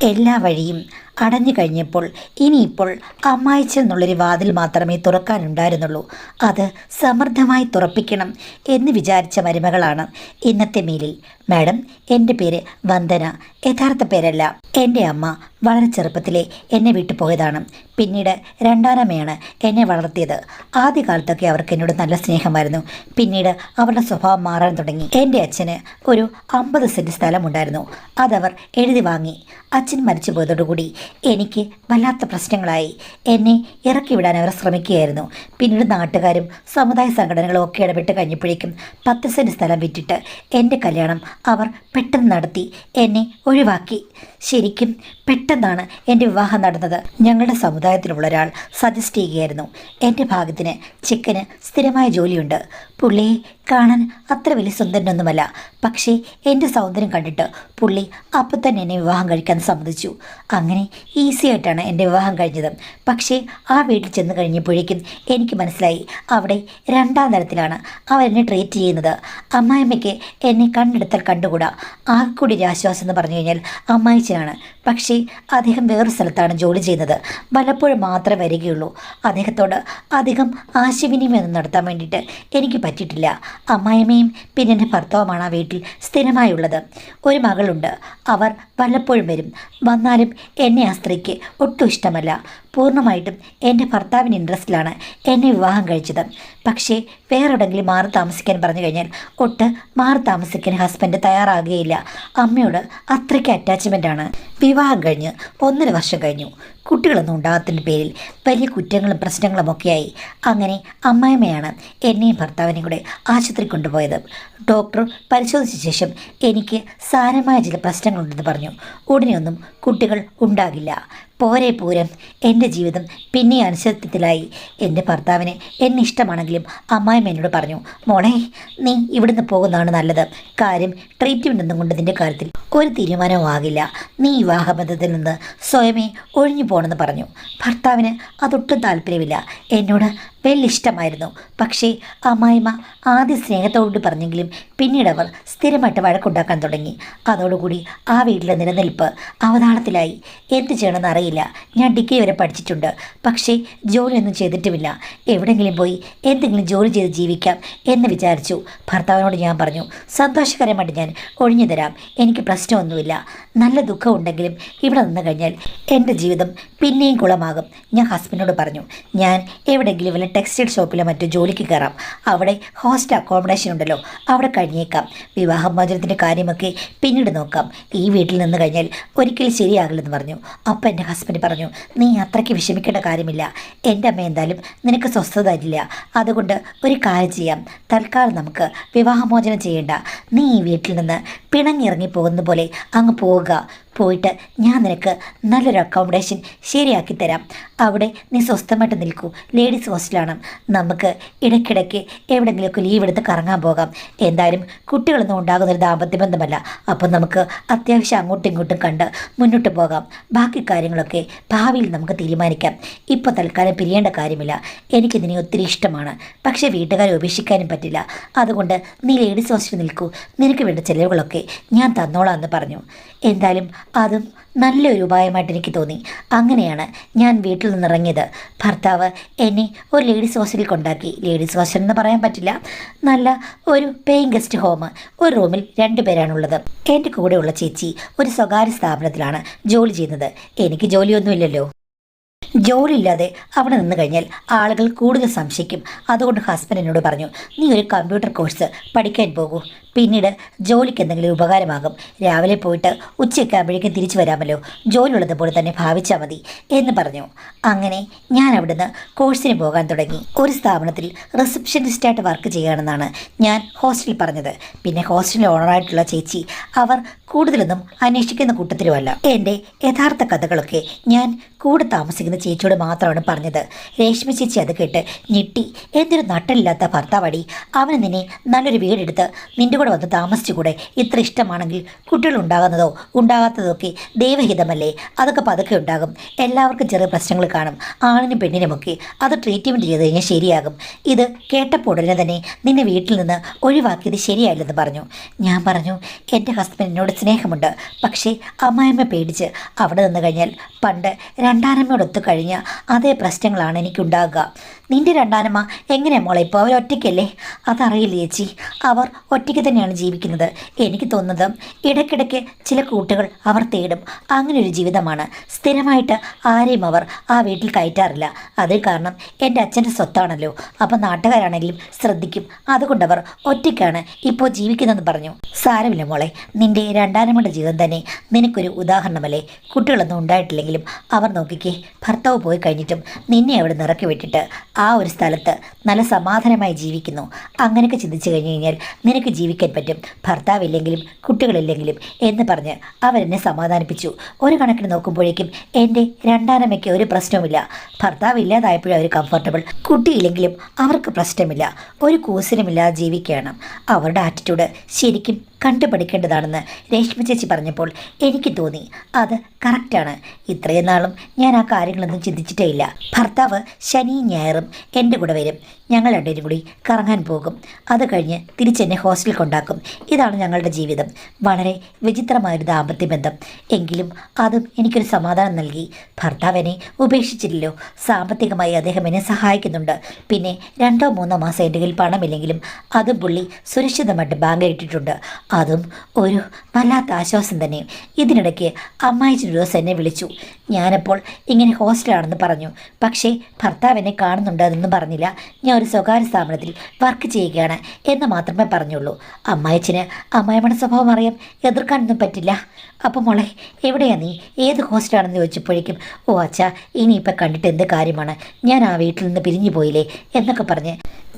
എല്ലാ വഴിയും അടഞ്ഞു കഴിഞ്ഞപ്പോൾ ഇനിയിപ്പോൾ അമ്മായിച്ചൻ എന്നുള്ളൊരു വാതിൽ മാത്രമേ തുറക്കാനുണ്ടായിരുന്നുള്ളൂ. അത് സമൃദ്ധമായി തുറപ്പിക്കണം എന്ന് വിചാരിച്ച മരുമകളാണ് ഇന്നത്തെ മീലിൽ. മാഡം, എൻ്റെ പേര് വന്ദന. യഥാർത്ഥ പേരല്ല. എൻ്റെ അമ്മ വളരെ ചെറുപ്പത്തിലെ എന്നെ വിട്ടു പോയതാണ്. പിന്നീട് രണ്ടാനമ്മയാണ് എന്നെ വളർത്തിയത്. ആദ്യകാലത്തൊക്കെ അവർക്ക് എന്നോട് നല്ല സ്നേഹമായിരുന്നു. പിന്നീട് അവരുടെ സ്വഭാവം മാറാൻ തുടങ്ങി. എൻ്റെ അച്ഛന് ഒരു 50 സെൻറ്റ് സ്ഥലമുണ്ടായിരുന്നു. അതവർ എഴുതി വാങ്ങി. അച്ഛൻ മരിച്ചു പോയതോടുകൂടി എനിക്ക് വല്ലാത്ത പ്രശ്നങ്ങളായി. എന്നെ ഇറക്കി വിടാൻ അവർ ശ്രമിക്കുകയായിരുന്നു. പിന്നീട് നാട്ടുകാരും സമുദായ സംഘടനകളും ഒക്കെ ഇടപെട്ട് കഴിഞ്ഞപ്പോഴേക്കും 10 സെൻറ്റ് സ്ഥലം വിറ്റിട്ട് എൻ്റെ കല്യാണം അവർ പെട്ടെന്ന് നടത്തി എന്നെ ഒഴിവാക്കി. ശരിക്കും പെട്ടെന്നാണ് എൻ്റെ വിവാഹം നടന്നത്. ഞങ്ങളുടെ സമുദായത്തിലുള്ള ഒരാൾ സജസ്റ്റ് ചെയ്യുകയായിരുന്നു. എൻ്റെ ഭാഗ്യത്തിന് ചെക്കന് സ്ഥിരമായ ജോലിയുണ്ട്. പുള്ളിയെ കാണാൻ അത്ര വലിയ സുന്ദരനൊന്നുമല്ല. പക്ഷേ എൻ്റെ സൗന്ദര്യം കണ്ടിട്ട് പുള്ളി അപ്പം തന്നെ എന്നെ വിവാഹം കഴിക്കാൻ സമ്മതിച്ചു. അങ്ങനെ ഈസി ആയിട്ടാണ് എൻ്റെ വിവാഹം കഴിഞ്ഞത്. പക്ഷേ ആ വീട്ടിൽ ചെന്ന് കഴിഞ്ഞപ്പോഴേക്കും എനിക്ക് മനസ്സിലായി അവിടെ രണ്ടാം തരത്തിലാണ് അവരെന്നെ ട്രീറ്റ് ചെയ്യുന്നത്. അമ്മായിമ്മയ്ക്ക് എന്നെ കണ്ടെടുത്താൽ കണ്ടുകൂടാ. ആകെക്കൂടി ഒരു ആശ്വാസം എന്ന് പറഞ്ഞു കഴിഞ്ഞാൽ അമ്മായിച്ചനാണ്. പക്ഷേ അദ്ദേഹം വേറൊരു സ്ഥലത്താണ് ജോലി ചെയ്യുന്നത്. വല്ലപ്പോഴും മാത്രമേ വരികയുള്ളൂ. അദ്ദേഹത്തോട് അധികം ആശയവിനിമയം നടത്താൻ വേണ്ടിയിട്ട് എനിക്ക് പറ്റിയിട്ടില്ല. അമ്മായിമ്മയും പിന്നെ എൻ്റെ ഭർത്താവുമാണ് ആ വീട്ടിൽ സ്ഥിരമായുള്ളത്. ഒരു മകളുണ്ട്. അവർ വല്ലപ്പോഴും വരും. വന്നാലും എന്നെ ആ സ്ത്രീക്ക് ഒട്ടും ഇഷ്ടമല്ല. പൂർണ്ണമായിട്ടും എൻ്റെ ഭർത്താവിന് ഇൻട്രസ്റ്റിലാണ് എന്നെ വിവാഹം കഴിച്ചത്. പക്ഷേ വേറെ എവിടെയെങ്കിലും മാറി താമസിക്കാൻ പറഞ്ഞു കഴിഞ്ഞാൽ ഒട്ട് മാറി താമസിക്കാൻ ഹസ്ബൻഡ് തയ്യാറാകുകയില്ല. അമ്മയോട് അത്രയ്ക്ക് അറ്റാച്ച്മെൻ്റാണ്. വിവാഹം കഴിഞ്ഞ് 1.5 വർഷം കഴിഞ്ഞു. കുട്ടികളൊന്നും ഉണ്ടാകത്തിൻ്റെ പേരിൽ വലിയ കുറ്റങ്ങളും പ്രശ്നങ്ങളും ഒക്കെയായി. അങ്ങനെ അമ്മായിമ്മയാണ് എന്നെയും ഭർത്താവിനെയും കൂടെ ആശുപത്രി കൊണ്ടുപോയത്. ഡോക്ടർ പരിശോധിച്ച ശേഷം എനിക്ക് സാരമായ ചില പ്രശ്നങ്ങളുണ്ടെന്ന് പറഞ്ഞു. ഉടനെയൊന്നും കുട്ടികൾ ഉണ്ടാകില്ല. പോരെ പൂരം എൻ്റെ ജീവിതം പിന്നെ അനിശ്ചിതത്വത്തിലായി. എൻ്റെ ഭർത്താവിന് എന്നെ ഇഷ്ടമാണെങ്കിലും അമ്മായിമ്മ എന്നോട് പറഞ്ഞു, മോളെ നീ ഇവിടുന്ന് പോകുന്നതാണ് നല്ലത്. കാര്യം ട്രീറ്റ്മെൻ്റ് ഒന്നും കൊണ്ട് നിൻ്റെ കാര്യത്തിൽ ഒരു തീരുമാനവും ആകില്ല. നീ വിവാഹബന്ധത്തിൽ നിന്ന് സ്വയമേ ഒഴിഞ്ഞു പോകണമെന്ന് പറഞ്ഞു. ഭർത്താവിന് അതൊട്ടും താല്പര്യമില്ല. എന്നോട് വലിയ ഇഷ്ടമായിരുന്നു. പക്ഷേ അമ്മായിമ്മ ആദ്യം സ്നേഹത്തോടുകൂടി പറഞ്ഞെങ്കിലും പിന്നീട് അവർ സ്ഥിരമായിട്ട് വഴക്കുണ്ടാക്കാൻ തുടങ്ങി. അതോടുകൂടി ആ വീട്ടിലെ നിലനിൽപ്പ് അവതാളത്തിലായി. എന്ത് ചെയ്യണമെന്ന് അറിയില്ല. ഞാൻ ഡിഗ്രി വരെ പഠിച്ചിട്ടുണ്ട്. പക്ഷേ ജോലിയൊന്നും ചെയ്തിട്ടുമില്ല. എവിടെയെങ്കിലും പോയി എന്തെങ്കിലും ജോലി ചെയ്ത് ജീവിക്കാം എന്ന് വിചാരിച്ചു. ഭർത്താവിനോട് ഞാൻ പറഞ്ഞു, സന്തോഷകരമായിട്ട് ഞാൻ ഒഴിഞ്ഞു തരാം. എനിക്ക് പ്രശ്നമൊന്നുമില്ല. നല്ല ദുഃഖമുണ്ടെങ്കിലും ഇവിടെ നിന്ന് കഴിഞ്ഞാൽ എൻ്റെ ജീവിതം പിന്നെയും കുളമാകും. ഞാൻ ഹസ്ബൻഡിനോട് പറഞ്ഞു, ഞാൻ എവിടെയെങ്കിലും വല്ല ടെക്സ്റ്റൈൽ ഷോപ്പിലോ മറ്റോ ജോലിക്ക് കയറാം. അവിടെ ഹോസ്റ്റൽ അക്കോമഡേഷൻ ഉണ്ടല്ലോ, അവിടെ കഴിഞ്ഞേക്കാം. വിവാഹമോചനത്തിൻ്റെ കാര്യമൊക്കെ പിന്നീട് നോക്കാം. ഈ വീട്ടിൽ നിന്ന് കഴിഞ്ഞാൽ ഒരിക്കലും ശരിയാകില്ലെന്ന് പറഞ്ഞു. അപ്പം എൻ്റെ ഹസ്ബൻഡ് പറഞ്ഞു, നീ അത്രയ്ക്ക് വിഷമിക്കേണ്ട കാര്യമില്ല. എൻ്റെ അമ്മ എന്തായാലും നിനക്ക് സ്വസ്ഥത ഇല്ല. അതുകൊണ്ട് ഒരു കാര്യം ചെയ്യാം. തൽക്കാലം നമുക്ക് വിവാഹമോചനം ചെയ്യേണ്ട. നീ ഈ വീട്ടിൽ നിന്ന് പിണങ്ങിറങ്ങി പോകുന്ന പോലെ അങ്ങ് പോവുക. പോയിട്ട് ഞാൻ നിനക്ക് നല്ലൊരു അക്കോമഡേഷൻ ശരിയാക്കി തരാം. അവിടെ നീ സ്വസ്ഥമായിട്ട് നിൽക്കൂ. ലേഡീസ് ഹോസ്റ്റലാണ്. നമുക്ക് ഇടയ്ക്കിടയ്ക്ക് എവിടെയെങ്കിലുമൊക്കെ ലീവ് എടുത്ത് കറങ്ങാൻ പോകാം. എന്തായാലും കുട്ടികളൊന്നും ഉണ്ടാകുന്നൊരു ദാമ്പത്യ ബന്ധമല്ല. അപ്പം നമുക്ക് അത്യാവശ്യം അങ്ങോട്ടും ഇങ്ങോട്ടും കണ്ട് മുന്നോട്ട് പോകാം. ബാക്കി കാര്യങ്ങളൊക്കെ ഭാവിയിൽ നമുക്ക് തീരുമാനിക്കാം. ഇപ്പോൾ തൽക്കാലം പിരിയേണ്ട കാര്യമില്ല. എനിക്ക് നിന്നെ ഒത്തിരി ഇഷ്ടമാണ്. പക്ഷേ വീട്ടുകാരെ ഉപേക്ഷിക്കാനും പറ്റില്ല. അതുകൊണ്ട് നീ ലേഡീസ് ഹോസ്റ്റലിൽ നിൽക്കൂ. നിനക്ക് വേണ്ട ചിലവുകളൊക്കെ ഞാൻ തന്നോളാം എന്ന് പറഞ്ഞു. എന്തായാലും അതും നല്ലൊരു ഉപായമായിട്ട് എനിക്ക് തോന്നി. അങ്ങനെയാണ് ഞാൻ വീട്ടിൽ നിന്നിറങ്ങിയത്. ഭർത്താവ് എന്നെ ഒരു ലേഡീസ് ഹോസ്റ്റലിൽ കൊണ്ടാക്കി. ലേഡീസ് ഹോസ്റ്റൽ എന്ന് പറയാൻ പറ്റില്ല, നല്ല ഒരു പേയിങ് ഗസ്റ്റ് ഹോം. ഒരു റൂമിൽ 2 പേരാണുള്ളത്. എൻ്റെ കൂടെയുള്ള ചേച്ചി ഒരു സ്വകാര്യ സ്ഥാപനത്തിലാണ് ജോലി ചെയ്യുന്നത്. എനിക്ക് ജോലിയൊന്നുമില്ലല്ലോ. ജോലിയില്ലാതെ അവിടെ നിന്ന് കഴിഞ്ഞാൽ ആളുകൾ കൂടുതൽ സംശയിക്കും. അതുകൊണ്ട് ഹസ്ബൻഡ് എന്നോട് പറഞ്ഞു, നീ ഒരു കമ്പ്യൂട്ടർ കോഴ്സ് പഠിക്കാൻ പോകൂ. പിന്നീട് ജോലിക്ക് എന്തെങ്കിലും ഉപകാരമാകും. രാവിലെ പോയിട്ട് ഉച്ചയൊക്കെ ആകുമ്പോഴേക്കും തിരിച്ചു വരാമല്ലോ. ജോലിയുള്ളതുപോലെ തന്നെ ഭാവിച്ചാൽ മതി എന്ന് പറഞ്ഞു. അങ്ങനെ ഞാൻ അവിടുന്ന് കോഴ്സിന് പോകാൻ തുടങ്ങി. ഒരു സ്ഥാപനത്തിൽ റിസപ്ഷനിസ്റ്റായിട്ട് വർക്ക് ചെയ്യുകയാണെന്നാണ് ഞാൻ ഹോസ്റ്റലിൽ പറഞ്ഞത്. പിന്നെ ഹോസ്റ്റലിൽ ഓണറായിട്ടുള്ള ചേച്ചി അവർ കൂടുതലൊന്നും അന്വേഷിക്കുന്ന കൂട്ടത്തിലുമല്ല. എൻ്റെ യഥാർത്ഥ കഥകളൊക്കെ ഞാൻ കൂടെ താമസിക്കുന്ന ചേച്ചിയോട് മാത്രമാണ് പറഞ്ഞത്. രേഷ്മ ചേച്ചി അത് കേട്ട് ഞെട്ടി. എന്തൊരു നട്ടലില്ലാത്ത ഭർത്താവടി, അവന് നിന്നെ നല്ലൊരു വീടെടുത്ത് നിൻ്റെ ഇവിടെ വന്ന് താമസിച്ചുകൂടെ? ഇത്ര ഇഷ്ടമാണെങ്കിൽ കുട്ടികൾ ഉണ്ടാകുന്നതോ ഉണ്ടാകാത്തതോ ഒക്കെ ദൈവഹിതമല്ലേ? അതൊക്കെ പതുക്കെ ഉണ്ടാകും. എല്ലാവർക്കും ചെറിയ പ്രശ്നങ്ങൾ കാണും, ആണിനും പെണ്ണിനുമൊക്കെ. അത് ട്രീറ്റ്മെൻറ്റ് ചെയ്ത് കഴിഞ്ഞാൽ ശരിയാകും. ഇത് കേട്ടപ്പോൾ ഉടനെ തന്നെ നിന്നെ വീട്ടിൽ നിന്ന് ഒഴിവാക്കിയത് ശരിയായില്ലെന്ന് പറഞ്ഞു. ഞാൻ പറഞ്ഞു, എൻ്റെ ഹസ്ബൻഡ് എന്നോട് സ്നേഹമുണ്ട്, പക്ഷേ അമ്മായിമ്മ പേടിച്ച് അവിടെ നിന്ന് കഴിഞ്ഞാൽ പണ്ട് രണ്ടാനമ്മയോടൊത്തു കഴിഞ്ഞ അതേ പ്രശ്നങ്ങളാണ് എനിക്കുണ്ടാകുക. നിന്റെ രണ്ടാനമ്മ എങ്ങനെയാ മോളെ ഇപ്പോൾ? അവർ ഒറ്റയ്ക്കല്ലേ? അതറിയില്ല ചേച്ചി, അവർ ഒറ്റയ്ക്ക് തന്നെയാണ് ജീവിക്കുന്നത്. എനിക്ക് തോന്നുന്നത് ഇടയ്ക്കിടയ്ക്ക് ചില കൂട്ടുകൾ അവർ തേടും. അങ്ങനെ ഒരു ജീവിതമാണ്. സ്ഥിരമായിട്ട് ആരെയും അവർ ആ വീട്ടിൽ കയറ്റാറില്ല. അതിൽ കാരണം എൻ്റെ അച്ഛൻ്റെ സ്വത്താണല്ലോ. അപ്പം നാട്ടുകാരാണെങ്കിലും ശ്രദ്ധിക്കും. അതുകൊണ്ടവർ ഒറ്റയ്ക്കാണ് ഇപ്പോൾ ജീവിക്കുന്നതെന്ന് പറഞ്ഞു. സാരമില്ല മോളെ, നിന്റെ രണ്ടാനമ്മയുടെ ജീവിതം തന്നെ നിനക്കൊരു ഉദാഹരണമല്ലേ? കുട്ടികളൊന്നും ഉണ്ടായിട്ടില്ലെങ്കിലും അവർ നോക്കിക്കേ, ഭർത്താവ് പോയി കഴിഞ്ഞിട്ടും നിന്നെ അവിടെ നിറക്കി വിട്ടിട്ട് ആ ഒരു സ്ഥലത്ത് നല്ല സമാധാനമായി ജീവിക്കുന്നു. അങ്ങനെയൊക്കെ ചിന്തിച്ചു കഴിഞ്ഞു കഴിഞ്ഞാൽ നിനക്ക് ജീവിക്കാൻ പറ്റും, ഭർത്താവില്ലെങ്കിലും കുട്ടികളില്ലെങ്കിലും എന്ന് പറഞ്ഞ് അവരെന്നെ സമാധാനിപ്പിച്ചു. ഒരു കണക്കിന് നോക്കുമ്പോഴേക്കും എൻ്റെ രണ്ടാനമ്മയ്ക്ക് ഒരു പ്രശ്നവുമില്ല. ഭർത്താവ് ഇല്ലാതായപ്പോഴും അവർ കംഫർട്ടബിൾ. കുട്ടിയില്ലെങ്കിലും അവർക്ക് പ്രശ്നമില്ല. ഒരു കൂസലുമില്ലാതെ ജീവിക്കുകയാണ്. അവരുടെ ആറ്റിറ്റ്യൂഡ് ശരിക്കും കണ്ടുപഠിക്കേണ്ടതാണെന്ന് രേഷ്മ ചേച്ചി പറഞ്ഞപ്പോൾ എനിക്ക് തോന്നി അത് കറക്റ്റാണ്. ഇത്രയും നാളും ഞാൻ ആ കാര്യങ്ങളൊന്നും ചിന്തിച്ചിട്ടേ ഇല്ല. ഭർത്താവ് ശനിയും ഞായറും എൻ്റെ കൂടെ വരും. ഞങ്ങൾ രണ്ടുപേരും കൂടി കറങ്ങാൻ പോകും. അത് കഴിഞ്ഞ് തിരിച്ചെന്നെ ഹോസ്റ്റലിൽ കൊണ്ടാക്കും. ഇതാണ് ഞങ്ങളുടെ ജീവിതം. വളരെ വിചിത്രമായൊരു ദാമ്പത്യ ബന്ധം. എങ്കിലും അതും എനിക്കൊരു സമാധാനം നൽകി. ഭർത്താവ് എന്നെ ഉപേക്ഷിച്ചില്ലല്ലോ. സാമ്പത്തികമായി അദ്ദേഹം എന്നെ സഹായിക്കുന്നുണ്ട്. പിന്നെ 2-3 മാസം എൻ്റെ കയ്യിൽ പണമില്ലെങ്കിലും അതും പുള്ളി സുരക്ഷിതമായിട്ട് ബാങ്കിൽ ഇട്ടിട്ടുണ്ട്. അതും ഒരു വല്ലാത്ത ആശ്വാസം തന്നെ. ഇതിനിടയ്ക്ക് അമ്മായിച്ചൻ ഒരു ദിവസം എന്നെ വിളിച്ചു. ഞാനപ്പോൾ ഇങ്ങനെ ഹോസ്റ്റലാണെന്ന് പറഞ്ഞു. പക്ഷേ ഭർത്താവ് എന്നെ കാണുന്നുണ്ട് അതൊന്നും പറഞ്ഞില്ല. ഞാൻ ഒരു സ്വകാര്യ സ്ഥാപനത്തിൽ വർക്ക് ചെയ്യുകയാണ് എന്ന് മാത്രമേ പറഞ്ഞുള്ളൂ. അമ്മായിച്ചന് അമ്മായിമ്മയുടെ സ്വഭാവം അറിയാം, എതിർക്കാനൊന്നും പറ്റില്ല. അപ്പം മോളെ എവിടെയാ നീ? ഏത് ഹോസ്റ്റലാണെന്ന് ചോദിച്ചപ്പോഴേക്കും ഓ അച്ഛാ, ഇനിയിപ്പോൾ കണ്ടിട്ട് എന്ത് കാര്യമാണ്, ഞാൻ ആ വീട്ടിൽ നിന്ന് പിരിഞ്ഞു പോയില്ലേ എന്നൊക്കെ പറഞ്ഞ്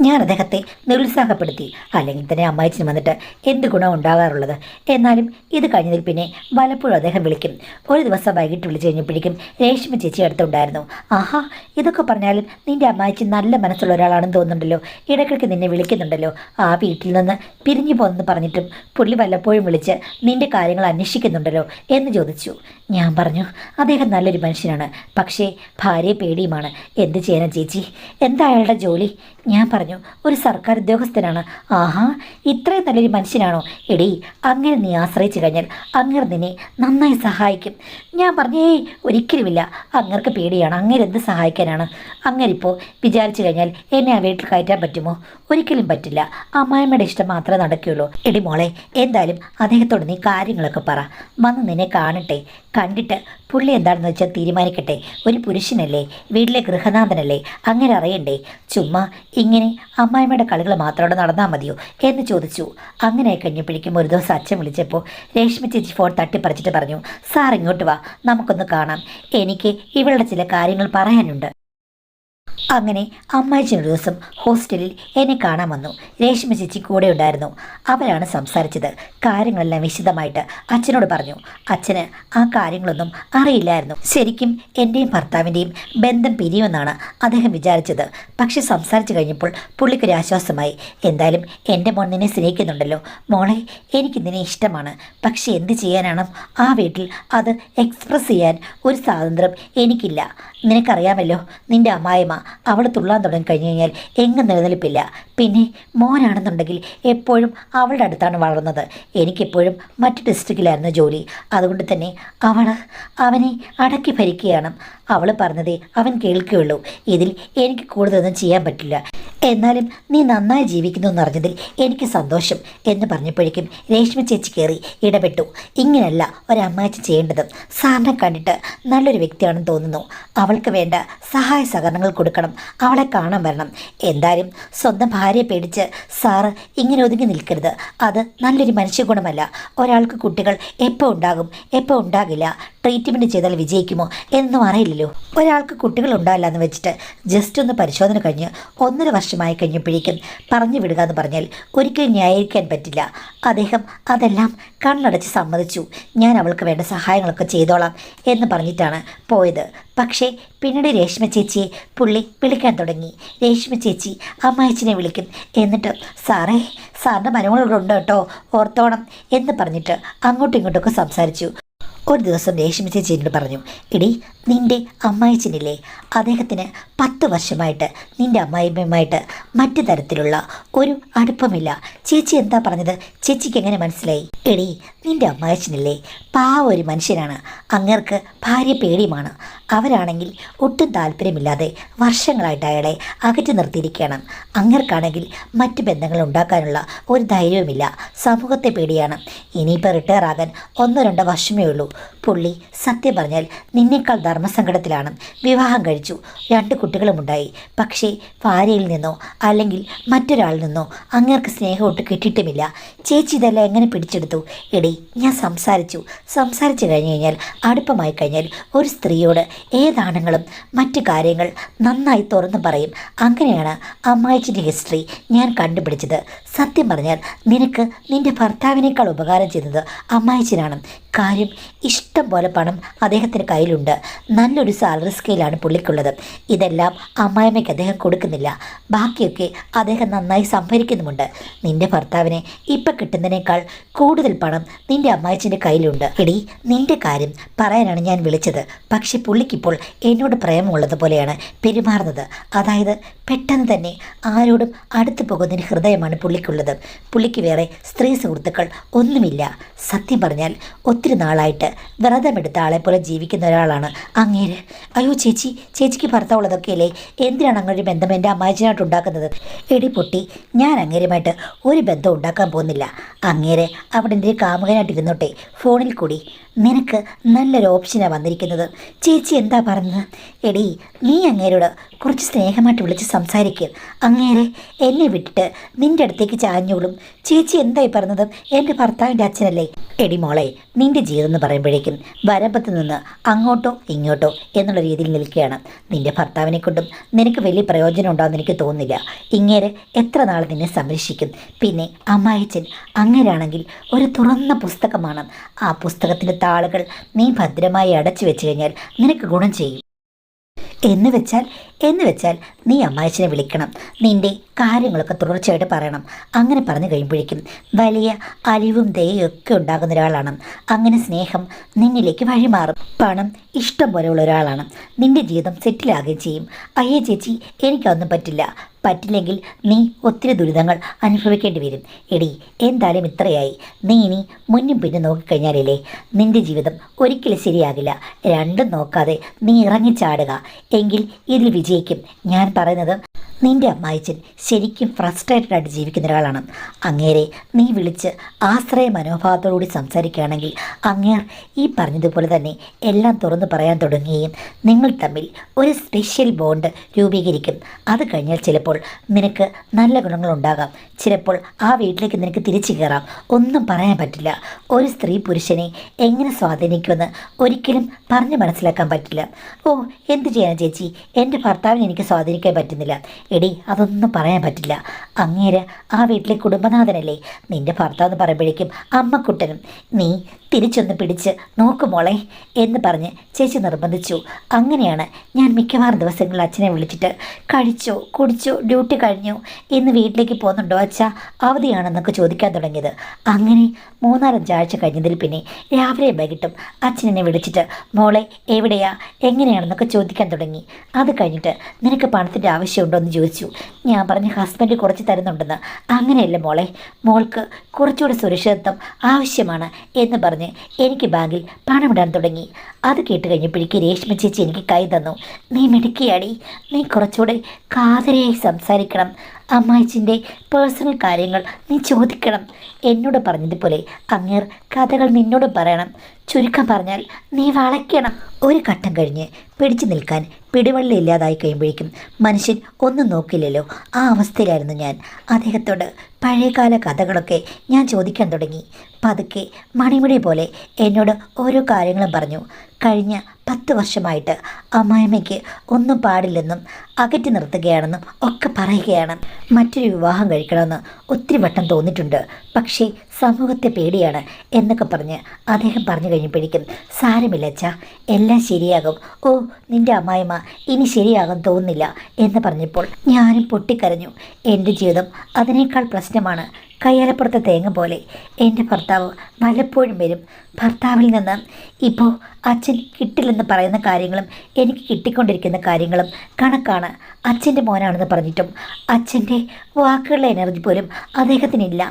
ഞാൻ അദ്ദേഹത്തെ നിരുത്സാഹപ്പെടുത്തി. അല്ലെങ്കിൽ തന്നെ അമ്മായിച്ചന് വന്നിട്ട് എന്ത് ഗുണം ഉണ്ടാകാറുള്ളത്? എന്നാലും ഇത് കഴിഞ്ഞതിൽ പിന്നെ പലപ്പോഴും അദ്ദേഹം വിളിക്കും. ഒരു ദിവസം വൈകിട്ട് വിളിച്ചു കഴിഞ്ഞപ്പോഴേക്കും രേഷ്മ ചേച്ചി അടുത്തുണ്ടായിരുന്നു. ആഹാ, ഇതൊക്കെ പറഞ്ഞാലും നിൻ്റെ അമ്മായിച്ചി നല്ല മനസ്സുള്ള ഒരാളാണെന്ന് തോന്നുന്നുണ്ടല്ലോ. ഇടയ്ക്കിടയ്ക്ക് നിന്നെ വിളിക്കുന്നുണ്ടല്ലോ. ആ വീട്ടിൽ നിന്ന് പിരിഞ്ഞു പോകുന്നെന്ന് പറഞ്ഞിട്ടും പുള്ളി വല്ലപ്പോഴും വിളിച്ച് നിൻ്റെ കാര്യങ്ങൾ അന്വേഷിക്കുന്നുണ്ടല്ലോ എന്ന് ചോദിച്ചു. ഞാൻ പറഞ്ഞു, അദ്ദേഹം നല്ലൊരു മനുഷ്യനാണ്, പക്ഷേ ഭാര്യയെ പേടിയുമാണ്. എന്ത് ചെയ്യാനാ ചേച്ചി? എന്താ അയാളുടെ ജോലി? ഞാൻ പറഞ്ഞു, ഒരു സർക്കാർ ഉദ്യോഗസ്ഥനാണ്. ആഹാ, ഇത്രയും നല്ലൊരു മനുഷ്യനാണോ? എടീ, അങ്ങനെ നീ ആശ്രയിച്ചു കഴിഞ്ഞാൽ അങ്ങർ നിന്നെ നന്നായി സഹായിക്കും. ഞാൻ പറഞ്ഞു, ഏയ് ഒരിക്കലുമില്ല, അങ്ങർക്ക് പേടിയാണ്. അങ്ങരെന്ത് സഹായിക്കാനാണ്? അങ്ങരിപ്പോൾ വിചാരിച്ചു കഴിഞ്ഞാൽ എന്നെ ആ വീട്ടിൽ കയറ്റാൻ പറ്റുമോ? ഒരിക്കലും പറ്റില്ല. അമ്മായിമ്മയുടെ ഇഷ്ടം മാത്രമേ നടക്കുകയുള്ളൂ. എടി മോളെ, എന്തായാലും അദ്ദേഹത്തോട് നീ കാര്യങ്ങളൊക്കെ പറ. വന്ന് നിന്നെ കാണട്ടെ. കണ്ടിട്ട് പുള്ളി എന്താണെന്ന് വെച്ചാൽ തീരുമാനിക്കട്ടെ. ഒരു പുരുഷനല്ലേ, വീട്ടിലെ ഗൃഹനാഥനല്ലേ, അങ്ങനെ അറിയണ്ടേ? ചുമ്മാ ഇങ്ങനെ അമ്മായിമ്മയുടെ കളികൾ മാത്രം നടന്നാൽ മതിയോ എന്ന് ചോദിച്ചു. അങ്ങനെ കഴിഞ്ഞപ്പോഴേക്കും ഒരു ദിവസം അച്ഛൻ വിളിച്ചപ്പോൾ രേഷ്മ ചേച്ചി ഫോൺ തട്ടിപ്പറിച്ചിട്ട് പറഞ്ഞു, സാർ ഇങ്ങോട്ട് വാ, നമുക്കൊന്ന് കാണാം. എനിക്ക് ഇവളുടെ ചില കാര്യങ്ങൾ പറയാനുണ്ട്. അങ്ങനെ അമ്മായിച്ചൻ ഒരു ദിവസം ഹോസ്റ്റലിൽ എന്നെ കാണാൻ വന്നു. രേഷ്മ ചേച്ചി കൂടെ ഉണ്ടായിരുന്നു. അവരാണ് സംസാരിച്ചത്. കാര്യങ്ങളെല്ലാം വിശദമായിട്ട് അച്ഛനോട് പറഞ്ഞു. അച്ഛന് ആ കാര്യങ്ങളൊന്നും അറിയില്ലായിരുന്നു. ശരിക്കും എൻ്റെയും ഭർത്താവിൻ്റെയും ബന്ധം പിരിയുമെന്നാണ് അദ്ദേഹം വിചാരിച്ചത്. പക്ഷെ സംസാരിച്ചു കഴിഞ്ഞപ്പോൾ പുള്ളിക്കൊരു ആശ്വാസമായി. എന്തായാലും എൻ്റെ മോൻ നിന്നെ സ്നേഹിക്കുന്നുണ്ടല്ലോ. മോളെ, എനിക്ക് നിന്നെ ഇഷ്ടമാണ്. പക്ഷെ എന്ത് ചെയ്യാനാണ്? ആ വീട്ടിൽ അത് എക്സ്പ്രസ് ചെയ്യാൻ ഒരു സ്വാതന്ത്ര്യം എനിക്കില്ല. നിനക്കറിയാമല്ലോ, നിൻ്റെ അമ്മായിമ്മ അവൾ തുള്ളാൻ തുടങ്ങി കഴിഞ്ഞു കഴിഞ്ഞാൽ എങ്ങും നിലനിൽപ്പില്ല. പിന്നെ മോനാണെന്നുണ്ടെങ്കിൽ എപ്പോഴും അവളുടെ അടുത്താണ് വളർന്നത്. എനിക്കെപ്പോഴും മറ്റു ഡിസ്ട്രിക്റ്റിലായിരുന്നു ജോലി. അതുകൊണ്ട് തന്നെ അവനെ അടക്കി ഭരിക്കുകയാണ്. അവൾ പറഞ്ഞതേ അവൻ കേൾക്കുകയുള്ളൂ. ഇതിൽ എനിക്ക് കൂടുതലൊന്നും ചെയ്യാൻ പറ്റില്ല. എന്നാലും നീ നന്നായി ജീവിക്കുന്നു എന്നറിഞ്ഞതിൽ എനിക്ക് സന്തോഷം എന്ന് പറഞ്ഞപ്പോഴേക്കും രേഷ്മ ചേച്ചി കയറി ഇടപെട്ടു. ഇങ്ങനെയല്ല ഒരമ്മാച്ചി ചെയ്യേണ്ടത്. സാറിനെ കണ്ടിട്ട് നല്ലൊരു വ്യക്തിയാണെന്ന് തോന്നുന്നു. അവൾക്ക് വേണ്ട സഹായ സഹകരണങ്ങൾ കൊടുക്കണം. അവളെ കാണാൻ വരണം. എന്തായാലും സ്വന്തം ഭാര്യയെ പേടിച്ച് സാറ് ഇങ്ങനെ ഒതുങ്ങി നിൽക്കരുത്. അത് നല്ലൊരു മനുഷ്യഗുണമല്ല. ഒരാൾക്ക് കുട്ടികൾ എപ്പോൾ ഉണ്ടാകും, എപ്പോൾ ഉണ്ടാകില്ല, ട്രീറ്റ്മെൻറ്റ് ചെയ്താൽ വിജയിക്കുമോ എന്നൊന്നും അറിയില്ലല്ലോ. ഒരാൾക്ക് കുട്ടികൾ ഉണ്ടാവില്ല എന്ന് വെച്ചിട്ട് ജസ്റ്റ് ഒന്ന് പരിശോധന കഴിഞ്ഞ് 1.5 വർഷം വർഷമായി കഴിഞ്ഞപ്പോഴേക്കും പറഞ്ഞു വിടുക എന്ന് പറഞ്ഞാൽ ഒരിക്കലും ന്യായീകരിക്കാൻ പറ്റില്ല. അദ്ദേഹം അതെല്ലാം കണ്ണടച്ച് സമ്മതിച്ചു. ഞാൻ അവൾക്ക് വേണ്ട സഹായങ്ങളൊക്കെ ചെയ്തോളാം എന്ന് പറഞ്ഞിട്ടാണ് പോയത്. പക്ഷേ പിന്നീട് രേഷ്മ ചേച്ചിയെ പുള്ളി വിളിക്കാൻ തുടങ്ങി. രേഷ്മ ചേച്ചി അമ്മായിച്ചിനെ വിളിക്കും. എന്നിട്ട് സാറേ, സാറിൻ്റെ മരുമകളുണ്ട് കേട്ടോ, ഓർത്തോണം എന്ന് പറഞ്ഞിട്ട് അങ്ങോട്ടും ഇങ്ങോട്ടൊക്കെ സംസാരിച്ചു. ഒരു ദിവസം രേഷ്മ ചേച്ചി എന്നോട് പറഞ്ഞു, എടി നിൻ്റെ അമ്മായിച്ചനില്ലേ, അദ്ദേഹത്തിന് 10 വർഷമായിട്ട് നിൻ്റെ അമ്മായിമ്മയുമായിട്ട് മറ്റു തരത്തിലുള്ള ഒരു അടുപ്പമില്ല. ചേച്ചി എന്താ പറഞ്ഞത്? ചേച്ചിക്ക് എങ്ങനെ മനസ്സിലായി? എടി നിൻ്റെ അമ്മായിച്ചനില്ലേ ഒരു മനുഷ്യനാണ്. അങ്ങേർക്ക് ഭാര്യ പേടിയുമാണ്. അവരാണെങ്കിൽ ഒട്ടും താല്പര്യമില്ലാതെ വർഷങ്ങളായിട്ട് അയാളെ അകറ്റി നിർത്തിയിരിക്കുകയാണ്. അങ്ങേർക്കാണെങ്കിൽ മറ്റു ബന്ധങ്ങൾ ഉണ്ടാക്കാനുള്ള ഒരു ധൈര്യവുമില്ല. സമൂഹത്തെ പേടിയാണ്. ഇനിയിപ്പോൾ റിട്ടയർ ആകാൻ 1-2 വർഷമേ ഉള്ളൂ. പുള്ളി സത്യം പറഞ്ഞാൽ നിന്നേക്കാൾ ധർമ്മസങ്കടത്തിലാണ്. വിവാഹം കഴിച്ചു, 2 കുട്ടികളുമുണ്ടായി. പക്ഷേ ഭാര്യയിൽ നിന്നോ അല്ലെങ്കിൽ മറ്റൊരാളിൽ നിന്നോ അങ്ങേർക്ക് സ്നേഹമൊട്ട് കിട്ടിയിട്ടുമില്ല. ചേച്ചി ഇതെല്ലാം എങ്ങനെ പിടിച്ചെടുത്തു? എടി ഞാൻ സംസാരിച്ചു കഴിഞ്ഞു കഴിഞ്ഞാൽ, അടുപ്പമായി കഴിഞ്ഞാൽ ഒരു സ്ത്രീയോട് ഏതാണുങ്ങളും മറ്റു കാര്യങ്ങൾ നന്നായി തുറന്നു പറയും. അങ്ങനെയാണ് അമ്മായിച്ചിൻ്റെ ഹിസ്റ്ററി ഞാൻ കണ്ടുപിടിച്ചത്. സത്യം പറഞ്ഞാൽ നിനക്ക് നിൻ്റെ ഭർത്താവിനേക്കാൾ ഉപകാരം ചെയ്തത് അമ്മായിച്ചിനാണ്. കാര്യം ഇഷ്ടം പോലെ പണം അദ്ദേഹത്തിന് കയ്യിലുണ്ട്. നല്ലൊരു സാലറി സ്കെയിലാണ് പുള്ളിക്കുള്ളത്. ഇതെല്ലാം അമ്മായിമ്മയ്ക്ക് അദ്ദേഹം കൊടുക്കുന്നില്ല. ബാക്കിയൊക്കെ അദ്ദേഹം നന്നായി സംഭരിക്കുന്നുമുണ്ട്. നിൻ്റെ ഭർത്താവിനെ ഇപ്പം കിട്ടുന്നതിനേക്കാൾ കൂടുതൽ പണം നിൻ്റെ അമ്മായിച്ചിൻ്റെ കയ്യിലുണ്ട്. എടി നിൻ്റെ കാര്യം പറയാനാണ് ഞാൻ വിളിച്ചത്. പക്ഷെ പുള്ളിക്കിപ്പോൾ എന്നോട് പ്രേമമുള്ളതുപോലെയാണ് പെരുമാറുന്നത്. അതായത് പെട്ടെന്ന് തന്നെ ആരോടും അടുത്തു പോകുന്നതിന് ഹൃദയമാണ് പുള്ളിക്കുള്ളത്. പുള്ളിക്ക് വേറെ സ്ത്രീ സുഹൃത്തുക്കൾ ഒന്നുമില്ല. സത്യം പറഞ്ഞാൽ ഒത്തിരി നാളായിട്ട് വ്രതമെടുത്ത ആളെ പോലെ ജീവിക്കുന്ന ഒരാളാണ് അങ്ങേര്. അയ്യോ ചേച്ചിക്ക് ഭർത്താവുള്ളതൊക്കെയല്ലേ, എന്തിനാണ് അങ്ങനെ ഒരു ബന്ധം എൻ്റെ അമ്മായിച്ചനായിട്ട് ഉണ്ടാക്കുന്നത്? എടി പൊട്ടി, ഞാൻ അങ്ങേരുമായിട്ട് ഒരു ബന്ധം ഉണ്ടാക്കാൻ പോകുന്നില്ല. അങ്ങേരെ അവിടെ എൻ്റെ കാമുകനായിട്ടിരുന്നോട്ടെ, ഫോണിൽ കൂടി. നിനക്ക് നല്ലൊരു ഓപ്ഷനാണ് വന്നിരിക്കുന്നത്. ചേച്ചി എന്താ പറഞ്ഞത്? എടി നീ അങ്ങേരോട് കുറച്ച് സ്നേഹമായിട്ട് വിളിച്ച് സംസാരിക്കുക. അങ്ങേരെ എന്നെ വിട്ടിട്ട് നിൻ്റെ അടുത്തേക്ക് ചാഞ്ഞോളും. ചേച്ചി എന്തായി പറഞ്ഞത്? എൻ്റെ ഭർത്താവിൻ്റെ അച്ഛനല്ലേ? എടി മോളെ, നിൻ്റെ ജീവിതം എന്ന് പറയുമ്പോഴേക്കും വരമ്പത്ത് നിന്ന് അങ്ങോട്ടോ ഇങ്ങോട്ടോ എന്നുള്ള രീതിയിൽ നിൽക്കുകയാണ്. നിൻ്റെ ഭർത്താവിനെ കൊണ്ടും നിനക്ക് വലിയ പ്രയോജനം ഉണ്ടാകുമെന്ന് എനിക്ക് തോന്നുന്നില്ല. ഇങ്ങേരെ എത്ര നാൾ നിന്നെ സംരക്ഷിക്കും? പിന്നെ അമ്മായിച്ചൻ അങ്ങേരാണെങ്കിൽ ഒരു തുറന്ന പുസ്തകമാണ്. ആ പുസ്തകത്തിൻ്റെ താളുകൾ നീ ഭദ്രമായി അടച്ചു വെച്ച് കഴിഞ്ഞാൽ നിനക്ക് ഗുണം ചെയ്യും. എന്ന് വെച്ചാൽ നീ അമ്മായിച്ചനെ വിളിക്കണം. നിൻ്റെ കാര്യങ്ങളൊക്കെ തുടർച്ചയായിട്ട് പറയണം. അങ്ങനെ പറഞ്ഞു കഴിയുമ്പോഴേക്കും വലിയ അലിവും ദയയൊക്കെ ഉണ്ടാകുന്ന ഒരാളാണ്. അങ്ങനെ സ്നേഹം നിന്നിലേക്ക് വഴിമാറും. പണം ഇഷ്ടം പോലെയുള്ള ഒരാളാണ്. നിൻ്റെ ജീവിതം സെറ്റിലാകുകയും ചെയ്യും. അയ്യേ ചേച്ചി, എനിക്കതൊന്നും പറ്റില്ലെങ്കിൽ നീ ഒത്തിരി ദുരിതങ്ങൾ അനുഭവിക്കേണ്ടി വരും. എടി എന്തായാലും ഇത്രയായി. നീ ഇനി മുന്നും പിന്നും നോക്കിക്കഴിഞ്ഞാലേ നിൻ്റെ ജീവിതം ഒരിക്കലും ശരിയാകില്ല. രണ്ടും നോക്കാതെ നീ ഇറങ്ങിച്ചാടുക. എങ്കിൽ ഇതിൽ വിജയിക്കും. ഞാൻ പറയുന്നത് നിൻ്റെ അമ്മായിച്ചൻ ശരിക്കും ഫ്രസ്ട്രേറ്റഡ് ആയിട്ട് ജീവിക്കുന്ന ഒരാളാണ്. അങ്ങേരെ നീ വിളിച്ച് ആശ്രയ മനോഭാവത്തോടുകൂടി സംസാരിക്കുകയാണെങ്കിൽ അങ്ങേർ ഈ പറഞ്ഞതുപോലെ തന്നെ എല്ലാം തുറന്നു പറയാൻ തുടങ്ങുകയും നിങ്ങൾ തമ്മിൽ ഒരു സ്പെഷ്യൽ ബോണ്ട് രൂപീകരിക്കും. അത് കഴിഞ്ഞാൽ ചിലപ്പോൾ നിനക്ക് നല്ല ഗുണങ്ങളുണ്ടാകാം. ചിലപ്പോൾ ആ വീട്ടിലേക്ക് നിനക്ക് തിരിച്ചു കയറാം. ഒന്നും പറയാൻ പറ്റില്ല. ഒരു സ്ത്രീ പുരുഷനെ എങ്ങനെ സ്വാധീനിക്കുമെന്ന് ഒരിക്കലും പറഞ്ഞ് മനസ്സിലാക്കാൻ പറ്റില്ല. ഓ എന്ത് ചെയ്യാൻ ചേച്ചി, എൻ്റെ ഭർത്താവിനെ എനിക്ക് സ്വാധീനിക്കാൻ പറ്റുന്നില്ല. എടി അതൊന്നും പറയാൻ പറ്റില്ല. അങ്ങേര് ആ വീട്ടിലെ കുടുംബനാഥനല്ലേ. നിൻ്റെ ഭർത്താവ് എന്ന് പറയുമ്പോഴേക്കും അമ്മക്കുട്ടനും. നീ തിരിച്ചൊന്ന് പിടിച്ച് നോക്കുമോളെ എന്ന് പറഞ്ഞ് ചേച്ചി നിർബന്ധിച്ചു. അങ്ങനെയാണ് ഞാൻ മിക്കവാറും ദിവസങ്ങളിൽ അച്ഛനെ വിളിച്ചിട്ട് കഴിച്ചോ കുടിച്ചോ ഡ്യൂട്ടി കഴിഞ്ഞോ ഇന്ന് വീട്ടിലേക്ക് പോകുന്നുണ്ടോ അച്ഛാ, അവധിയാണെന്നൊക്കെ ചോദിക്കാൻ തുടങ്ങിയത്. അങ്ങനെ 3-5 ആഴ്ച കഴിഞ്ഞതിൽ പിന്നെ രാവിലെ വൈകിട്ടും അച്ഛനെന്നെ വിളിച്ചിട്ട് മോളെ എവിടെയാ എങ്ങനെയാണെന്നൊക്കെ ചോദിക്കാൻ തുടങ്ങി. അത് കഴിഞ്ഞിട്ട് നിനക്ക് പണത്തിൻ്റെ ആവശ്യമുണ്ടോ എന്ന് ചോദിച്ചു. ഞാൻ പറഞ്ഞ് ഹസ്ബൻഡ് കുറച്ച് തരുന്നുണ്ടെന്ന്. അങ്ങനെയല്ല മോളെ, മോൾക്ക് കുറച്ചുകൂടെ സുരക്ഷിതത്വം ആവശ്യമാണ് എന്ന് പറഞ്ഞ് എനിക്ക് ബാങ്കിൽ പണമിടാൻ തുടങ്ങി. അത് കേട്ട് കഴിഞ്ഞപ്പോഴേക്ക് രേഷ്മ ചേച്ചി എനിക്ക് കൈ തന്നു. നീ മിടുക്കിയാടി, നീ കുറച്ചുകൂടെ കാതരയായി സംസാരിക്കണം. അമ്മായിച്ചിൻ്റെ പേഴ്സണൽ കാര്യങ്ങൾ നീ ചോദിക്കണം. എന്നോട് പറഞ്ഞതുപോലെ അങ്ങേർ കഥകൾ നിന്നോട് പറയണം. ചുരുക്കം പറഞ്ഞാൽ നീ വളയ്ക്കണം. ഒരു ഘട്ടം കഴിഞ്ഞ് പിടിച്ചു നിൽക്കാൻ പിടിവള്ളി ഇല്ലാതായി കഴിയുമ്പോഴേക്കും മനുഷ്യൻ ഒന്നും നോക്കില്ലല്ലോ. ആ അവസ്ഥയിലായിരുന്നു ഞാൻ. അദ്ദേഹത്തോട് പഴയകാല കഥകളൊക്കെ ഞാൻ ചോദിക്കാൻ തുടങ്ങി. പതുക്കെ മണിമുടി പോലെ എന്നോട് ഓരോ കാര്യങ്ങളും പറഞ്ഞു. കഴിഞ്ഞ 10 വർഷമായിട്ട് അമ്മായിമ്മയ്ക്ക് ഒന്നും പാടില്ലെന്നും അകറ്റി നിർത്തുകയാണെന്നും ഒക്കെ പറയുകയാണ്. മറ്റൊരു വിവാഹം കഴിക്കണമെന്ന് ഒത്തിരി വട്ടം തോന്നിയിട്ടുണ്ട്, പക്ഷേ സമൂഹത്തെ പേടിയാണ് എന്നൊക്കെ പറഞ്ഞ് അദ്ദേഹം പറഞ്ഞു കഴിഞ്ഞപ്പോഴേക്കും സാരമില്ല അച്ഛാ, എല്ലാം ശരിയാകും. ഓ, നിന്റെ അമ്മായിമ്മ ഇനി ശരിയാകും തോന്നുന്നില്ല എന്ന് പറഞ്ഞപ്പോൾ ഞാനും പൊട്ടിക്കരഞ്ഞു. എൻ്റെ ജീവിതം അതിനേക്കാൾ പ്രശ്നമാണ്. കയ്യാലപ്പുറത്തെ തേങ്ങ പോലെ എൻ്റെ ഭർത്താവ് വല്ലപ്പോഴും വരും. ഭർത്താവിൽ നിന്ന് ഇപ്പോൾ അച്ഛൻ കിട്ടില്ലെന്ന് പറയുന്ന കാര്യങ്ങളും എനിക്ക് കിട്ടിക്കൊണ്ടിരിക്കുന്ന കാര്യങ്ങളും കണക്കാണ്. അച്ഛൻ്റെ മോനാണെന്ന് പറഞ്ഞിട്ടും അച്ഛൻ്റെ വാക്കുകളുടെ എനർജി പോലും അദ്ദേഹത്തിനില്ല.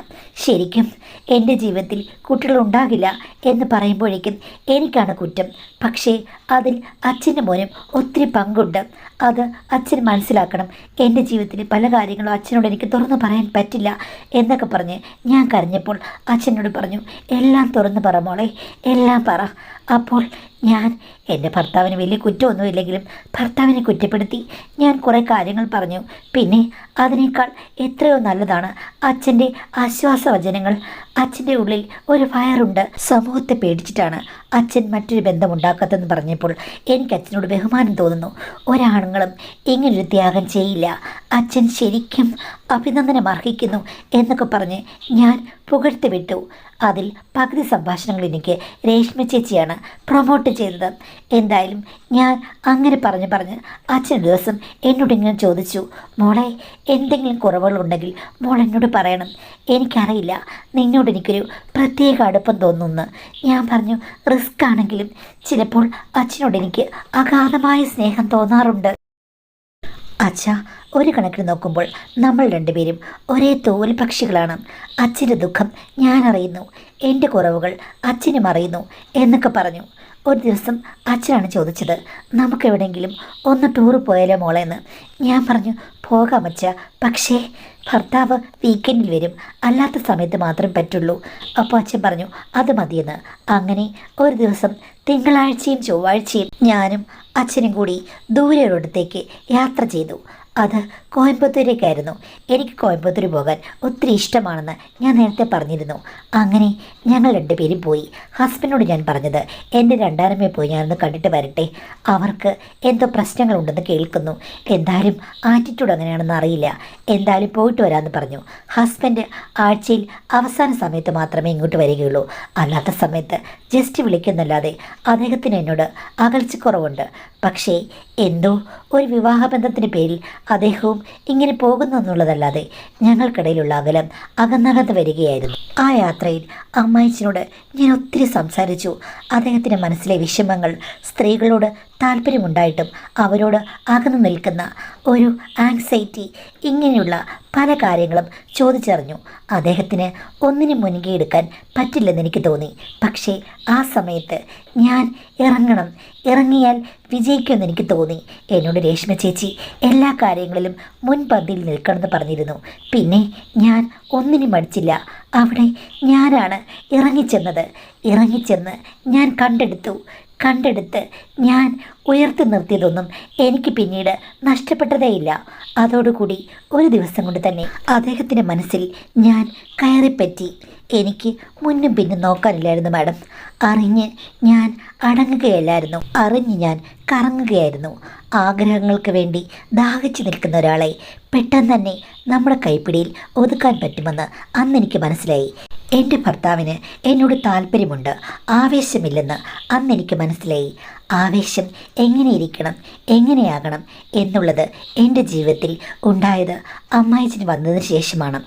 ശരിക്കും എൻ്റെ ജീവിതത്തിൽ കുട്ടികളുണ്ടാകില്ല എന്ന് പറയുമ്പോഴേക്കും എനിക്കാണ് കുറ്റം. പക്ഷേ അതിൽ അച്ഛൻ്റെ മോനും ഒത്തിരി പങ്കുണ്ട്. അത് അച്ഛൻ മനസ്സിലാക്കണം. എൻ്റെ ജീവിതത്തിൽ പല കാര്യങ്ങളും അച്ഛനോട് എനിക്ക് തുറന്നു പറയാൻ പറ്റില്ല എന്നൊക്കെ പറഞ്ഞ് ഞാൻ കരഞ്ഞപ്പോൾ അച്ഛനോട് പറഞ്ഞു, എല്ലാം തുറന്നു പറ മോളെ, എല്ലാം പറ. അപ്പോൾ ഞാൻ എൻ്റെ ഭർത്താവിന് വലിയ കുറ്റമൊന്നുമില്ലെങ്കിലും ഭർത്താവിനെ കുറ്റപ്പെടുത്തി ഞാൻ കുറേ കാര്യങ്ങൾ പറഞ്ഞു. പിന്നെ അതിനേക്കാൾ എത്രയോ നല്ലതാണ് അച്ഛൻ്റെ ആശ്വാസവചനങ്ങൾ. അച്ഛൻ്റെ ഉള്ളിൽ ഒരു ഫയറുണ്ട്. സമൂഹത്തെ പേടിച്ചിട്ടാണ് അച്ഛൻ മറ്റൊരു ബന്ധമുണ്ടാക്കാത്തതെന്ന് പറഞ്ഞപ്പോൾ എനിക്ക് അച്ഛനോട് ബഹുമാനം തോന്നുന്നു. ഒരാണുങ്ങളും ഇങ്ങനൊരു ത്യാഗം ചെയ്യില്ല. അച്ഛൻ ശരിക്കും അഭിനന്ദനം അർഹിക്കുന്നു എന്നൊക്കെ പറഞ്ഞ് ഞാൻ പുകഴ്ത്തി വിട്ടു. അതിൽ പകുതി സംഭാഷണങ്ങൾ എനിക്ക് രേഷ്മ ചേച്ചിയാണ് പ്രൊമോട്ട് ചെയ്തത്. എന്തായാലും ഞാൻ അങ്ങനെ പറഞ്ഞ് അച്ഛൻ ദിവസം എന്നോട് ഇങ്ങനെ ചോദിച്ചു, മോളെ എന്തെങ്കിലും കുറവുകളുണ്ടെങ്കിൽ മോൾ എന്നോട് പറയണം. എനിക്കറിയില്ല, നിന്നോട് എനിക്കൊരു പ്രത്യേക അടുപ്പം തോന്നുന്നു. ഞാൻ പറഞ്ഞു, റിസ്ക് ആണെങ്കിലും ചിലപ്പോൾ അച്ഛനോട് എനിക്ക് അഗാധമായ സ്നേഹം തോന്നാറുണ്ട്. അച്ഛാ, ഒരു കണക്കിന് നോക്കുമ്പോൾ നമ്മൾ രണ്ടുപേരും ഒരേ തോൽ പക്ഷികളാണ്. അച്ഛൻ്റെ ദുഃഖം ഞാൻ അറിയുന്നു, എൻ്റെ കുറവുകൾ അച്ഛനും അറിയുന്നു എന്നൊക്കെ പറഞ്ഞു. ഒരു ദിവസം അച്ഛനാണ് ചോദിച്ചത്, നമുക്കെവിടെയെങ്കിലും ഒന്ന് ടൂറ് പോയാലോ മോളെന്ന്. ഞാൻ പറഞ്ഞു, പോകാം അച്ഛാ, പക്ഷേ ഭർത്താവ് വീക്കെൻഡിൽ വരും, അല്ലാത്ത സമയത്ത് മാത്രം പറ്റുള്ളൂ. അപ്പോൾ അച്ഛൻ പറഞ്ഞു അത് മതിയെന്ന്. അങ്ങനെ ഒരു ദിവസം തിങ്കളാഴ്ചയും ചൊവ്വാഴ്ചയും ഞാനും അച്ഛനും കൂടി ദൂരെ ഒരിടത്തേക്ക് യാത്ര ചെയ്തു. അത് കോയമ്പത്തൂരേക്കായിരുന്നു. എനിക്ക് കോയമ്പത്തൂർ പോകാൻ ഒത്തിരി ഇഷ്ടമാണെന്ന് ഞാൻ നേരത്തെ പറഞ്ഞിരുന്നു. അങ്ങനെ ഞങ്ങൾ രണ്ടുപേരും പോയി. ഹസ്ബൻഡിനോട് ഞാൻ പറഞ്ഞത്, എൻ്റെ രണ്ടാനമ്മയെ പോയി ഞാനൊന്ന് കണ്ടിട്ട് വരട്ടെ, അവർക്ക് എന്തോ പ്രശ്നങ്ങളുണ്ടെന്ന് കേൾക്കുന്നു. എന്തായാലും ആറ്റിറ്റ്യൂഡ് അങ്ങനെയാണെന്ന് അറിയില്ല, എന്തായാലും പോയിട്ട് വരാമെന്ന് പറഞ്ഞു. ഹസ്ബൻഡ് ആഴ്ചയിൽ അവസാന സമയത്ത് മാത്രമേ ഇങ്ങോട്ട് വരികയുള്ളൂ. അല്ലാത്ത സമയത്ത് ജസ്റ്റ് വിളിക്കുന്നല്ലാതെ അദ്ദേഹത്തിന് എന്നോട് അകൽച്ചക്കുറവുണ്ട്. പക്ഷേ എന്തോ ഒരു വിവാഹബന്ധത്തിൻ്റെ പേരിൽ അദ്ദേഹവും ഇങ്ങനെ പോകുന്നു എന്നുള്ളതല്ലാതെ ഞങ്ങൾക്കിടയിലുള്ള അകലം അകന്നകന്ന് വരികയായിരുന്നു. ആ യാത്രയിൽ അമ്മായിച്ചനോട് ഞാൻ ഒത്തിരി സംസാരിച്ചു. അദ്ദേഹത്തിൻ്റെ മനസ്സിലെ വിഷമങ്ങൾ, സ്ത്രീകളോട് താല്പര്യമുണ്ടായിട്ടും അവരോട് അകന്നു നിൽക്കുന്ന ഒരു ആങ്സൈറ്റി, ഇങ്ങനെയുള്ള പല കാര്യങ്ങളും ചോദിച്ചറിഞ്ഞു. അദ്ദേഹത്തിന് ഒന്നിനും മുൻകൈയെടുക്കാൻ പറ്റില്ലെന്ന് എനിക്ക് തോന്നി. പക്ഷേ ആ സമയത്ത് ഞാൻ ഇറങ്ങിയാൽ വിജയിക്കുമെന്ന് എനിക്ക് തോന്നി. എന്നോട് രേഷ്മ ചേച്ചി എല്ലാ കാര്യങ്ങളിലും മുൻപന്തിയിൽ നിൽക്കണമെന്ന് പറഞ്ഞിരുന്നു. പിന്നെ ഞാൻ ഒന്നിനും മടിച്ചില്ല. അവിടെ ഞാനാണ് ഇറങ്ങിച്ചെന്ന് ഞാൻ കണ്ടെടുത്ത് ഞാൻ ഉയർത്തി നിർത്തിയതൊന്നും എനിക്ക് പിന്നീട് നഷ്ടപ്പെട്ടതേയില്ല. അതോടുകൂടി ഒരു ദിവസം കൊണ്ട് തന്നെ അദ്ദേഹത്തിൻ്റെ മനസ്സിൽ ഞാൻ കയറിപ്പറ്റി. എനിക്ക് മുന്നും പിന്നും നോക്കാനില്ലായിരുന്നു മാഡം. അറിഞ്ഞ് ഞാൻ അടങ്ങുകയല്ലായിരുന്നു, അറിഞ്ഞ് ഞാൻ കറങ്ങുകയായിരുന്നു. ആഗ്രഹങ്ങൾക്ക് വേണ്ടി ദാഹിച്ചു നിൽക്കുന്ന ഒരാളെ പെട്ടെന്ന് തന്നെ നമ്മുടെ കൈപ്പിടിയിൽ ഒതുക്കാൻ പറ്റുമെന്ന് അന്നെനിക്ക് മനസ്സിലായി. എൻ്റെ ഭർത്താവിന് എന്നോട് താല്പര്യമുണ്ട്, ആവേശമില്ലെന്ന് അന്നെനിക്ക് മനസ്സിലായി. ആവേശം എങ്ങനെയിരിക്കണം, എങ്ങനെയാകണം എന്നുള്ളത് എൻ്റെ ജീവിതത്തിൽ ഉണ്ടായത് അമ്മായിച്ചന് വന്നതിന് ശേഷമാണ്.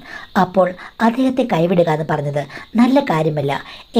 അപ്പോൾ അദ്ദേഹത്തെ കൈവിടുക എന്ന് പറഞ്ഞത് നല്ല കാര്യമല്ല.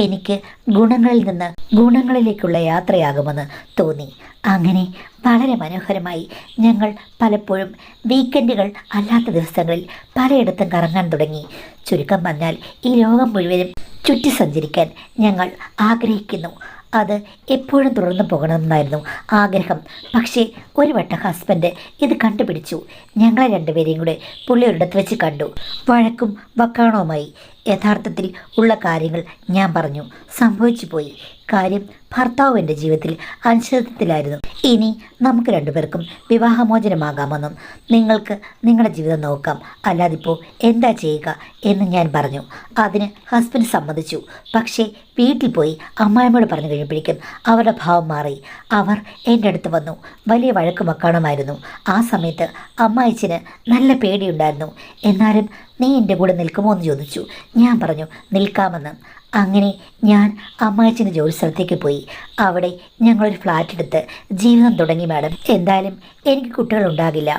എനിക്ക് ഗുണങ്ങളിൽ നിന്ന് ഗുണങ്ങളിലേക്കുള്ള യാത്രയാകുമെന്ന് തോന്നി. അങ്ങനെ വളരെ മനോഹരമായി ഞങ്ങൾ പലപ്പോഴും വീക്കെൻഡുകൾ അല്ലാത്ത ദിവസങ്ങളിൽ പലയിടത്തും കറങ്ങാൻ തുടങ്ങി. ചുരുക്കം പറഞ്ഞാൽ ഈ ലോകം മുഴുവനും ചുറ്റി സഞ്ചരിക്കാൻ ഞങ്ങൾ ആഗ്രഹിക്കുന്നു. അത് എപ്പോഴും തുടർന്നു പോകണമെന്നായിരുന്നു ആഗ്രഹം. പക്ഷേ ഒരു വട്ടം ഹസ്ബൻഡ് ഇത് കണ്ടുപിടിച്ചു. ഞങ്ങളെ രണ്ടുപേരെയും കൂടെ പുള്ളി ഒരിടത്ത് വെച്ച് കണ്ടു. വഴക്കും വക്കാണവുമായി യഥാർത്ഥത്തിൽ ഉള്ള കാര്യങ്ങൾ ഞാൻ പറഞ്ഞു. സംഭവിച്ചു പോയി. കാര്യം ഭർത്താവ് എൻ്റെ ജീവിതത്തിൽ അനിശ്ചിതത്വത്തിലായിരുന്നു. ഇനി നമുക്ക് രണ്ടുപേർക്കും വിവാഹമോചനമാകാമെന്നും നിങ്ങൾക്ക് നിങ്ങളുടെ ജീവിതം നോക്കാം, അല്ലാതിപ്പോൾ എന്താ ചെയ്യുക എന്ന് ഞാൻ പറഞ്ഞു. അതിന് ഹസ്ബൻഡ് സമ്മതിച്ചു. പക്ഷേ വീട്ടിൽ പോയി അമ്മായിമ്മയോട് പറഞ്ഞു കഴിഞ്ഞപ്പോഴേക്കും അവരുടെ ഭാവം മാറി. അവർ എൻ്റെ അടുത്ത് വന്നു. വലിയ വഴക്ക് വക്കാണമായിരുന്നു. ആ സമയത്ത് അമ്മായിച്ചിന് നല്ല പേടിയുണ്ടായിരുന്നു. എന്നാലും നീ എൻ്റെ കൂടെ നിൽക്കുമോ എന്ന് ചോദിച്ചു. ഞാൻ പറഞ്ഞു നിൽക്കാമെന്ന്. അങ്ങനെ ഞാൻ അമ്മായിച്ചിൻ്റെ ജോലി സ്ഥലത്തേക്ക് പോയി. അവിടെ ഞങ്ങളൊരു ഫ്ലാറ്റ് എടുത്ത് ജീവിതം തുടങ്ങി. മാഡം, എന്തായാലും എനിക്ക് കുട്ടികളുണ്ടാകില്ല.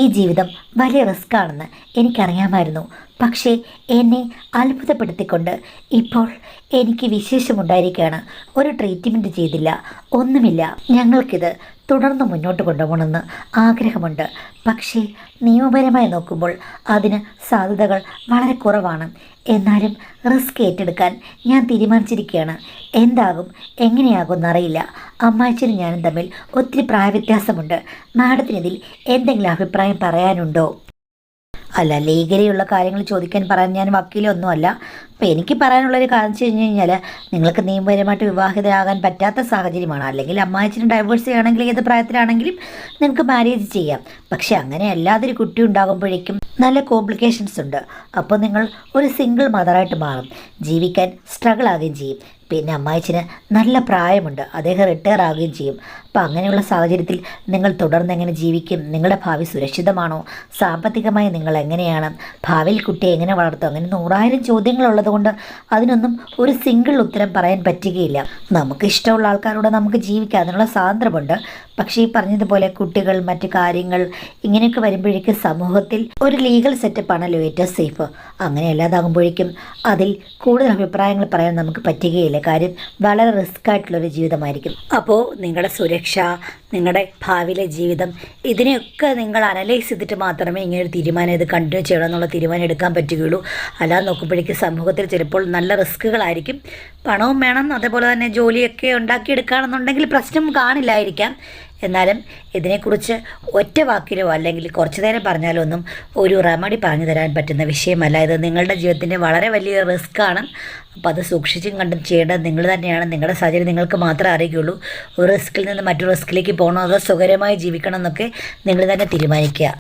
ഈ ജീവിതം വലിയ റിസ്ക് ആണെന്ന് എനിക്കറിയാമായിരുന്നു. പക്ഷേ എന്നെ അത്ഭുതപ്പെടുത്തിക്കൊണ്ട് ഇപ്പോൾ എനിക്ക് വിശേഷമുണ്ടായിരിക്കുകയാണ്. ഒരു ട്രീറ്റ്മെൻറ്റ് ചെയ്തില്ല, ഒന്നുമില്ല. ഞങ്ങൾക്കിത് തുടർന്ന് മുന്നോട്ട് കൊണ്ടുപോകണമെന്ന് ആഗ്രഹമുണ്ട്. പക്ഷേ നിയമപരമായി നോക്കുമ്പോൾ അതിന് സാധ്യതകൾ വളരെ കുറവാണ്. എന്നാലും റിസ്ക് ഏറ്റെടുക്കാൻ ഞാൻ തീരുമാനിച്ചിരിക്കുകയാണ്. എന്താകും എങ്ങനെയാകും എന്നറിയില്ല. അമ്മാച്ചനും ഞാനും തമ്മിൽ ഒത്തിരി പ്രായവ്യത്യാസമുണ്ട്. മാഡത്തിനിതിൽ എന്തെങ്കിലും അഭിപ്രായം പറയാനുണ്ടോ? അല്ല, ലീഗലിയുള്ള കാര്യങ്ങൾ ചോദിക്കാൻ പറയാൻ ഞാൻ വക്കീലൊന്നുമല്ല. അപ്പോൾ എനിക്ക് പറയാനുള്ളൊരു കാര്യം വെച്ച് കഴിഞ്ഞ് കഴിഞ്ഞാൽ, നിങ്ങൾക്ക് നിയമപരമായിട്ട് വിവാഹിതരാകാൻ പറ്റാത്ത സാഹചര്യമാണ്. അല്ലെങ്കിൽ അമ്മായച്ചനും ഡൈവേഴ്സ് ചെയ്യുകയാണെങ്കിൽ ഏത് പ്രായത്തിലാണെങ്കിലും നിങ്ങൾക്ക് മാരേജ് ചെയ്യാം. പക്ഷേ അങ്ങനെ അല്ലാതൊരു കുട്ടി ഉണ്ടാകുമ്പോഴേക്കും നല്ല കോംപ്ലിക്കേഷൻസ് ഉണ്ട്. അപ്പോൾ നിങ്ങൾ ഒരു സിംഗിൾ മദറായിട്ട് മാറും. ജീവിക്കാൻ സ്ട്രഗിൾ ആകുകയും ചെയ്യും. പിന്നെ അമ്മായിച്ചിന് നല്ല പ്രായമുണ്ട്, അദ്ദേഹം റിട്ടയർ ആവുകയും ചെയ്യും. അപ്പോൾ അങ്ങനെയുള്ള സാഹചര്യത്തിൽ നിങ്ങൾ തുടർന്ന് എങ്ങനെ ജീവിക്കും? നിങ്ങളുടെ ഭാവി സുരക്ഷിതമാണോ? സാമ്പത്തികമായി നിങ്ങൾ എങ്ങനെയാണ്? ഭാവിയിൽ കുട്ടിയെ എങ്ങനെ വളർത്തും? അങ്ങനെ 100,000 ചോദ്യങ്ങളുള്ളത് കൊണ്ട് അതിനൊന്നും ഒരു സിംഗിൾ ഉത്തരം പറയാൻ പറ്റുകയില്ല. നമുക്ക് ഇഷ്ടമുള്ള ആൾക്കാരോട് നമുക്ക് ജീവിക്കാം, അതിനുള്ള സ്വാതന്ത്ര്യമുണ്ട്. പക്ഷേ ഈ പറഞ്ഞതുപോലെ കുട്ടികൾ, മറ്റു കാര്യങ്ങൾ ഇങ്ങനെയൊക്കെ വരുമ്പോഴേക്കും സമൂഹത്തിൽ ഒരു ലീഗൽ സെറ്റപ്പാണല്ലോ ഏറ്റവും സേഫ്. അങ്ങനെ അല്ലാതാകുമ്പോഴേക്കും അതിൽ കൂടുതൽ അഭിപ്രായങ്ങൾ പറയാൻ നമുക്ക് പറ്റുകയില്ല. കാര്യം വളരെ റിസ്ക് ആയിട്ടുള്ളൊരു ജീവിതമായിരിക്കും. അപ്പോൾ നിങ്ങളുടെ സുരക്ഷ, നിങ്ങളുടെ ഭാവിയിലെ ജീവിതം, ഇതിനെയൊക്കെ നിങ്ങൾ അനലൈസ് ചെയ്തിട്ട് മാത്രമേ ഇങ്ങനെ ഒരു തീരുമാനം ഇത് കണ്ടിന്യൂ ചെയ്യണം എന്നുള്ള തീരുമാനം എടുക്കാൻ പറ്റുകയുള്ളൂ. അല്ലാതെ നോക്കുമ്പോഴേക്കും സമൂഹത്തിൽ ചിലപ്പോൾ നല്ല റിസ്ക്കുകളായിരിക്കും. പണവും വേണം, അതേപോലെ തന്നെ ജോലിയൊക്കെ ഉണ്ടാക്കിയെടുക്കുകയാണെന്നുണ്ടെങ്കിൽ പ്രശ്നം കാണില്ലായിരിക്കാം. എന്നാലും ഇതിനെക്കുറിച്ച് ഒറ്റ വാക്കിലോ അല്ലെങ്കിൽ കുറച്ചു നേരം പറഞ്ഞാലോ ഒന്നും ഒരു റെമഡി പറഞ്ഞു തരാൻ പറ്റുന്ന വിഷയമല്ല. ഇത് നിങ്ങളുടെ ജീവിതത്തിൻ്റെ വളരെ വലിയ റിസ്ക്കാണ്. അപ്പോൾ അത് സൂക്ഷിച്ചും കണ്ടും ചെയ്യേണ്ടത് നിങ്ങൾ തന്നെയാണ്. നിങ്ങളുടെ സാഹചര്യം നിങ്ങൾക്ക് മാത്രമേ അറിയുകയുള്ളൂ. ഒരു റിസ്കിൽ നിന്ന് മറ്റൊരു റിസ്കിലേക്ക് പോകണോ അതോ സുഖകരമായി ജീവിക്കണം എന്നൊക്കെ നിങ്ങൾ തന്നെ തീരുമാനിക്കുക.